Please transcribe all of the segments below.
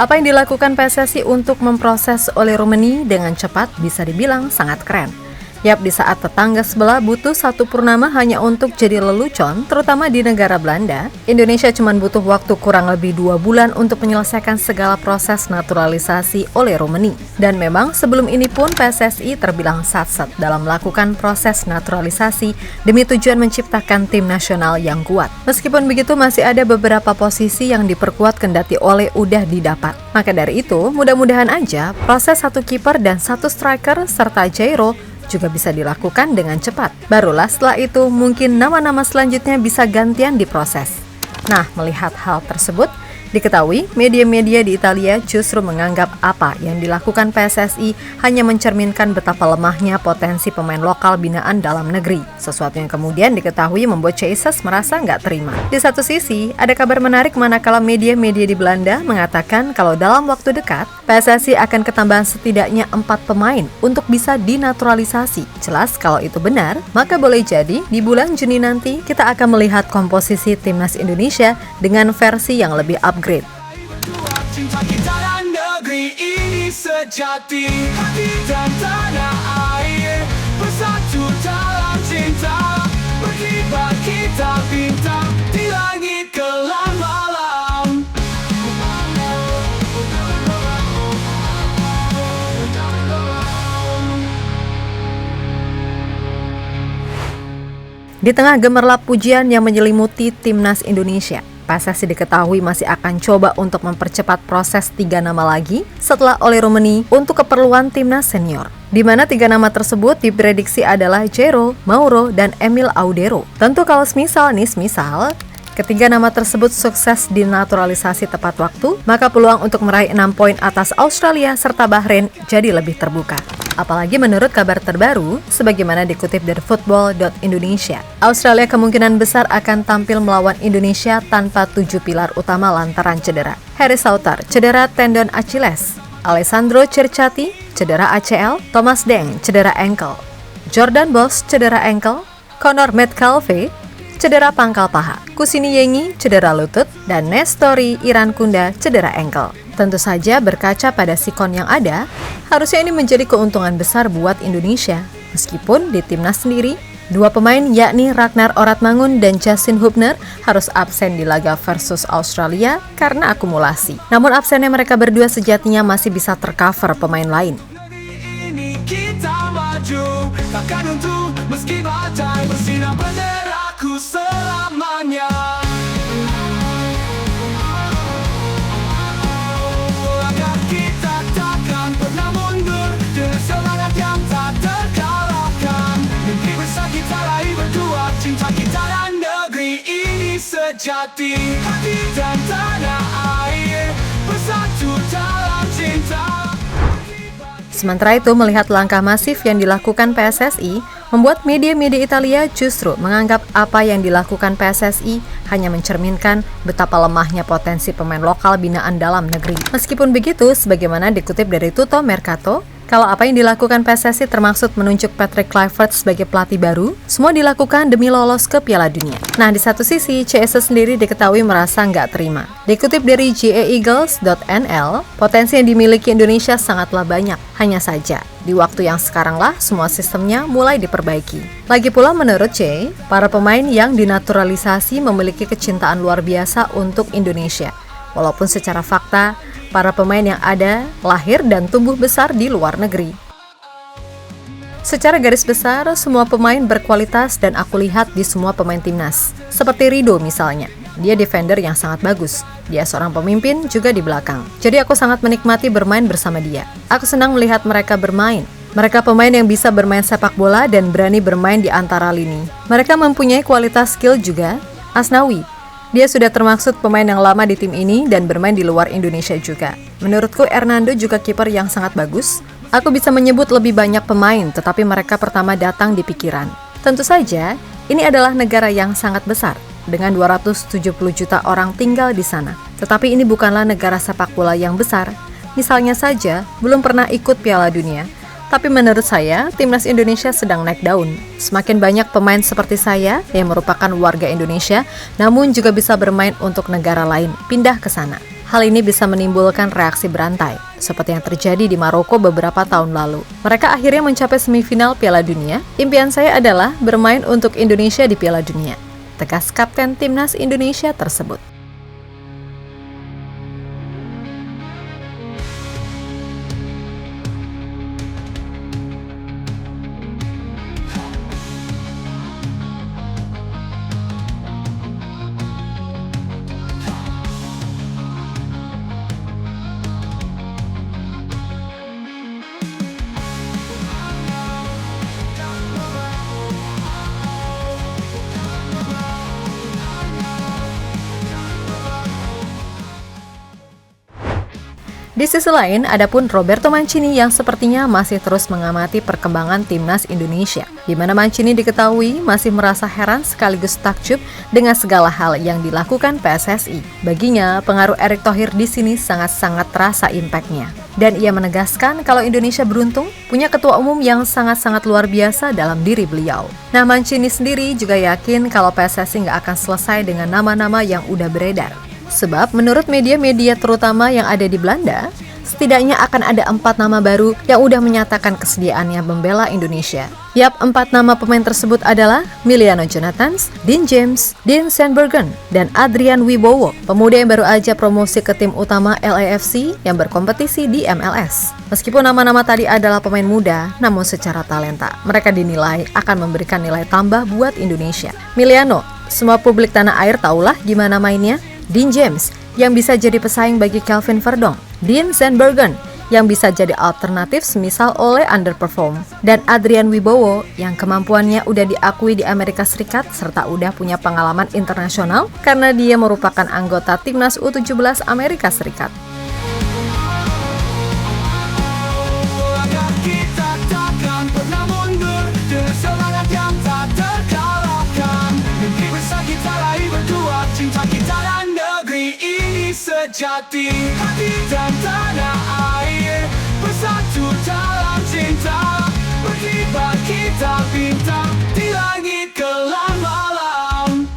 Apa yang dilakukan PSSI untuk memproses Ole Roemeny dengan cepat bisa dibilang sangat keren. Yap, di saat tetangga sebelah butuh satu purnama hanya untuk jadi lelucon, terutama di negara Belanda, Indonesia cuma butuh waktu kurang lebih 2 bulan untuk menyelesaikan segala proses naturalisasi Ole Roemeny. Dan memang sebelum ini pun PSSI terbilang satset dalam melakukan proses naturalisasi demi tujuan menciptakan tim nasional yang kuat. Meskipun begitu masih ada beberapa posisi yang diperkuat kendati Ole udah didapat. Maka dari itu, mudah-mudahan aja proses satu kiper dan satu striker serta Jairo juga bisa dilakukan dengan cepat. Barulah setelah itu mungkin nama-nama selanjutnya bisa gantian diproses. Nah, melihat hal tersebut, diketahui media-media di Italia justru menganggap apa yang dilakukan PSSI hanya mencerminkan betapa lemahnya potensi pemain lokal binaan dalam negeri. Sesuatu yang kemudian diketahui membuat Jesus merasa nggak terima. Di satu sisi, ada kabar menarik manakala media-media di Belanda mengatakan kalau dalam waktu dekat, PSSI akan ketambahan setidaknya 4 pemain untuk bisa dinaturalisasi. Jelas kalau itu benar, maka boleh jadi di bulan Juni nanti kita akan melihat komposisi timnas Indonesia dengan versi yang lebih upgrade. Cinta kita dan negeri ini sejati, hati dan tanah air bersatu dalam cinta, berkibar kita bintang di langit gelap malam. Di tengah gemerlap pujian yang menyelimuti timnas Indonesia, PSSI diketahui masih akan coba untuk mempercepat proses 3 nama lagi setelah Ole Roemeny untuk keperluan timnas senior. Di mana 3 nama tersebut diprediksi adalah Jairo, Mauro, dan Emil Audero. Tentu kalau semisal ketiga nama tersebut sukses dinaturalisasi tepat waktu, maka peluang untuk meraih 6 poin atas Australia serta Bahrain jadi lebih terbuka. Apalagi menurut kabar terbaru, sebagaimana dikutip dari Football.Indonesia, Australia kemungkinan besar akan tampil melawan Indonesia tanpa 7 pilar utama lantaran cedera. Harry Souttar, cedera tendon Achilles. Alessandro Cerchati, cedera ACL. Thomas Deng, cedera ankle. Jordan Boss, cedera ankle. Connor Metcalfe, cedera pangkal paha. Kusini Yengi, cedera lutut. Dan Nestori Irankunda, cedera ankle. Tentu saja berkaca pada sikon yang ada, harusnya ini menjadi keuntungan besar buat Indonesia. Meskipun di timnas sendiri, 2 pemain yakni Ragnar Oratmangun dan Justin Hubner harus absen di laga versus Australia karena akumulasi. Namun absennya mereka berdua sejatinya masih bisa tercover pemain lain. Ini kita maju, takkan untuk meski badai bersinar benderaku selamanya. Agar kita takkan pernah mundur dengan semangat yang tak terkalahkan. Mimpi besar kita raih berdua, cinta kita dan negeri ini sejati, hati dan tanah air bersatu dalam cinta. Sementara itu, melihat langkah masif yang dilakukan PSSI, membuat media-media Italia justru menganggap apa yang dilakukan PSSI hanya mencerminkan betapa lemahnya potensi pemain lokal binaan dalam negeri. Meskipun begitu, sebagaimana dikutip dari Tutto Mercato, kalau apa yang dilakukan PSSI termaksud menunjuk Patrick Kluivert sebagai pelatih baru, semua dilakukan demi lolos ke Piala Dunia. Nah, di satu sisi, CS sendiri diketahui merasa nggak terima. Dikutip dari GAeagles.nl, potensi yang dimiliki Indonesia sangatlah banyak. Hanya saja, di waktu yang sekarang lah semua sistemnya mulai diperbaiki. Lagi pula menurut C, para pemain yang dinaturalisasi memiliki kecintaan luar biasa untuk Indonesia. Walaupun secara fakta, para pemain yang ada lahir dan tumbuh besar di luar negeri. Secara garis besar, semua pemain berkualitas dan aku lihat di semua pemain timnas. Seperti Rido misalnya, dia defender yang sangat bagus. Dia seorang pemimpin juga di belakang. Jadi aku sangat menikmati bermain bersama dia. Aku senang melihat mereka bermain. Mereka pemain yang bisa bermain sepak bola dan berani bermain di antara lini. Mereka mempunyai kualitas skill juga. Asnawi, dia sudah termaksud pemain yang lama di tim ini dan bermain di luar Indonesia juga. Menurutku Hernando juga kiper yang sangat bagus. Aku bisa menyebut lebih banyak pemain, tetapi mereka pertama datang di pikiran. Tentu saja, ini adalah negara yang sangat besar, dengan 270 juta orang tinggal di sana. Tetapi ini bukanlah negara sepak bola yang besar. Misalnya saja, belum pernah ikut Piala Dunia. Tapi menurut saya, timnas Indonesia sedang naik daun. Semakin banyak pemain seperti saya yang merupakan warga Indonesia, namun juga bisa bermain untuk negara lain, pindah ke sana. Hal ini bisa menimbulkan reaksi berantai, seperti yang terjadi di Maroko beberapa tahun lalu. Mereka akhirnya mencapai semifinal Piala Dunia. Impian saya adalah bermain untuk Indonesia di Piala Dunia, tegas Kapten Timnas Indonesia tersebut. Di sisi lain, adapun Roberto Mancini yang sepertinya masih terus mengamati perkembangan timnas Indonesia, di mana Mancini diketahui masih merasa heran sekaligus takjub dengan segala hal yang dilakukan PSSI. Baginya, pengaruh Erick Thohir di sini sangat-sangat terasa impact-nya. Dan ia menegaskan kalau Indonesia beruntung punya ketua umum yang sangat-sangat luar biasa dalam diri beliau. Nah, Mancini sendiri juga yakin kalau PSSI nggak akan selesai dengan nama-nama yang udah beredar. Sebab menurut media-media terutama yang ada di Belanda, setidaknya akan ada 4 nama baru yang udah menyatakan kesediaannya membela Indonesia. Yap, 4 nama pemain tersebut adalah Emiliano Jonathans, Dean James, Dean Sandbergen, dan Adrian Wibowo, pemuda yang baru aja promosi ke tim utama LAFC yang berkompetisi di MLS. Meskipun nama-nama tadi adalah pemain muda, namun secara talenta, mereka dinilai akan memberikan nilai tambah buat Indonesia. Emiliano, semua publik tanah air tahulah gimana mainnya. Dean James, yang bisa jadi pesaing bagi Kelvin Verdong. Dean Sandbergen, yang bisa jadi alternatif semisal oleh underperform. Dan Adrian Wibowo, yang kemampuannya udah diakui di Amerika Serikat serta udah punya pengalaman internasional karena dia merupakan anggota timnas U17 Amerika Serikat. Kita takkan pernah mundur dengan semangat yang tak terkalahkan. Mimpi besar kita raih berdua, cinta kita dan negeri ini sejati. Hati dan tanah air bersatu dalam cinta. Berkibar kita bintang di langit kelam malam.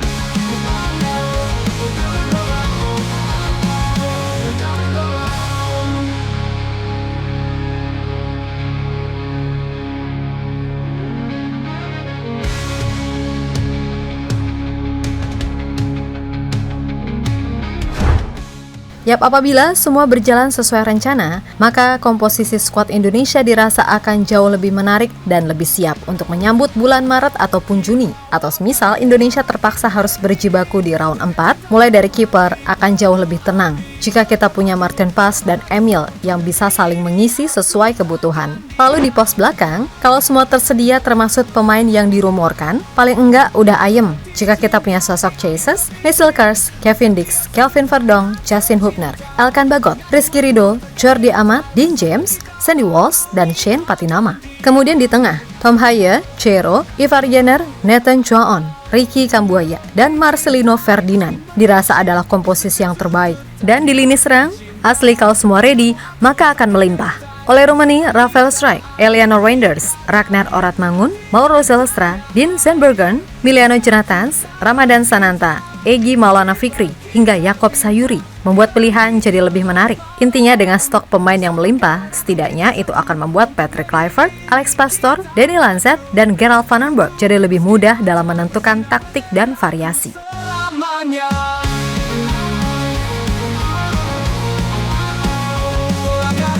Yap, apabila semua berjalan sesuai rencana, maka komposisi skuad Indonesia dirasa akan jauh lebih menarik dan lebih siap untuk menyambut bulan Maret ataupun Juni. Atau semisal Indonesia terpaksa harus berjibaku di round 4, mulai dari kiper akan jauh lebih tenang jika kita punya Martin Paes dan Emil yang bisa saling mengisi sesuai kebutuhan. Lalu di pos belakang, kalau semua tersedia termasuk pemain yang dirumorkan, paling enggak udah ayem jika kita punya sosok Chases, Michael Kars, Kevin Dix, Kelvin Verdong, Justin Hubner, Elkan Bagot, Rizky Ridho, Jordi Amat, Dean James, Sandy Walsh, dan Shane Patinama. Kemudian di tengah, Tom Haye, Chero, Ivar Jenner, Nathan Chuaon, Ricky Kambuaya, dan Marcelino Ferdinand dirasa adalah komposisi yang terbaik. Dan di lini serang, asli kalau semua ready, maka akan melimpah. Oleh Romani, Rafael Strijk, Eliano Reinders, Ragnar Oratmangun, Mauro Zelstra, Dean Sandbergen, Emiliano Jonathans, Ramadan Sananta, Egy Maulana Fikri, hingga Yakob Sayuri, membuat pilihan jadi lebih menarik. Intinya dengan stok pemain yang melimpah, setidaknya itu akan membuat Patrick Kluivert, Alex Pastoor, Danny Lancet, dan Gerald Vandenberg jadi lebih mudah dalam menentukan taktik dan variasi.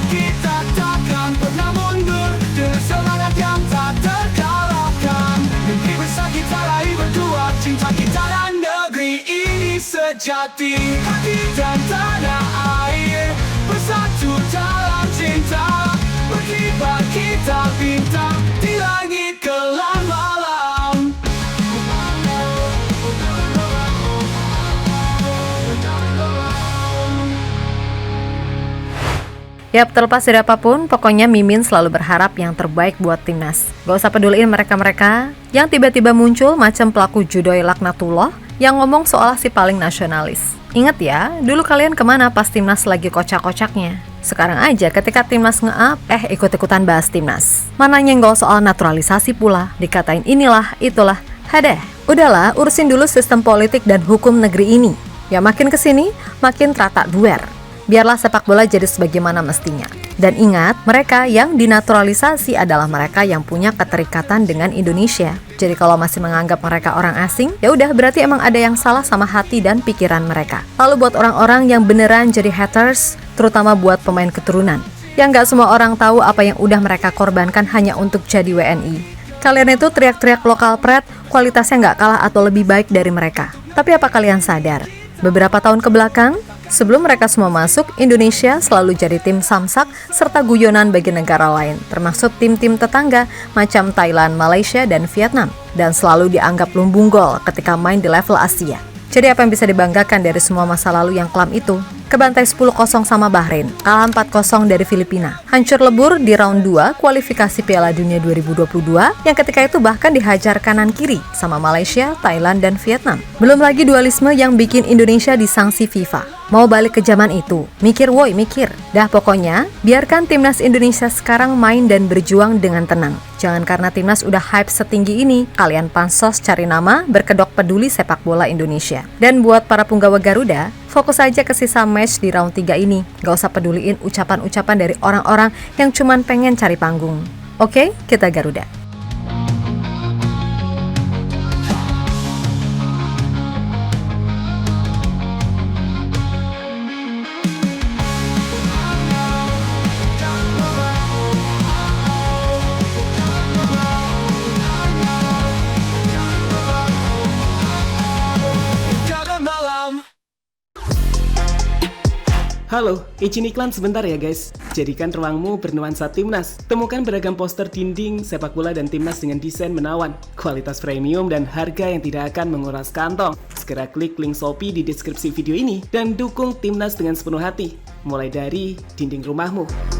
Kita takkan pernah mundur dengan semangat yang tak terkalahkan. Mimpi besar kita raih berdua, cinta kita dan negeri ini sejati. Hati dan tanah air bersatu dalam cinta. Berkibar kita bintang di langit kelam malam. Yap, terlepas dari apapun, pokoknya Mimin selalu berharap yang terbaik buat timnas. Gak usah peduliin mereka-mereka yang tiba-tiba muncul macam pelaku Judoy Laknatullah yang ngomong seolah si paling nasionalis. Ingat ya, dulu kalian kemana pas timnas lagi kocak-kocaknya? Sekarang aja ketika timnas nge-up, ikut-ikutan bahas timnas. Mana nyenggol soal naturalisasi pula, dikatain inilah, itulah. Hadeh, udahlah urusin dulu sistem politik dan hukum negeri ini. Ya makin kesini, makin terata duer. Biarlah sepak bola jadi sebagaimana mestinya. Dan ingat, mereka yang dinaturalisasi adalah mereka yang punya keterikatan dengan Indonesia. Jadi kalau masih menganggap mereka orang asing, ya udah berarti emang ada yang salah sama hati dan pikiran mereka. Lalu buat orang-orang yang beneran jadi haters, terutama buat pemain keturunan, yang gak semua orang tahu apa yang udah mereka korbankan hanya untuk jadi WNI. Kalian itu teriak-teriak lokal pret, kualitasnya gak kalah atau lebih baik dari mereka. Tapi apa kalian sadar? Beberapa tahun ke belakang, sebelum mereka semua masuk, Indonesia selalu jadi tim samsak serta guyonan bagi negara lain, termasuk tim-tim tetangga macam Thailand, Malaysia, dan Vietnam, dan selalu dianggap lumbung gol ketika main di level Asia. Jadi apa yang bisa dibanggakan dari semua masa lalu yang kelam itu? Kebantai 10-0 sama Bahrain, kalah 4-0 dari Filipina, hancur lebur di round 2 kualifikasi Piala Dunia 2022 yang ketika itu bahkan dihajar kanan kiri sama Malaysia, Thailand, dan Vietnam. Belum lagi dualisme yang bikin Indonesia disanksi FIFA. Mau balik ke zaman itu, mikir woi mikir. Dah pokoknya, biarkan timnas Indonesia sekarang main dan berjuang dengan tenang. Jangan karena timnas udah hype setinggi ini, kalian pansos cari nama berkedok peduli sepak bola Indonesia. Dan buat para punggawa Garuda, fokus aja ke sisa match di round 3 ini. Gak usah peduliin ucapan-ucapan dari orang-orang yang cuman pengen cari panggung. Oke, kita Garuda. Halo, izin iklan sebentar ya guys. Jadikan ruangmu bernuansa timnas. Temukan beragam poster dinding, sepak bola dan timnas dengan desain menawan, kualitas premium dan harga yang tidak akan menguras kantong. Segera klik link Shopee di deskripsi video ini dan dukung timnas dengan sepenuh hati. Mulai dari dinding rumahmu.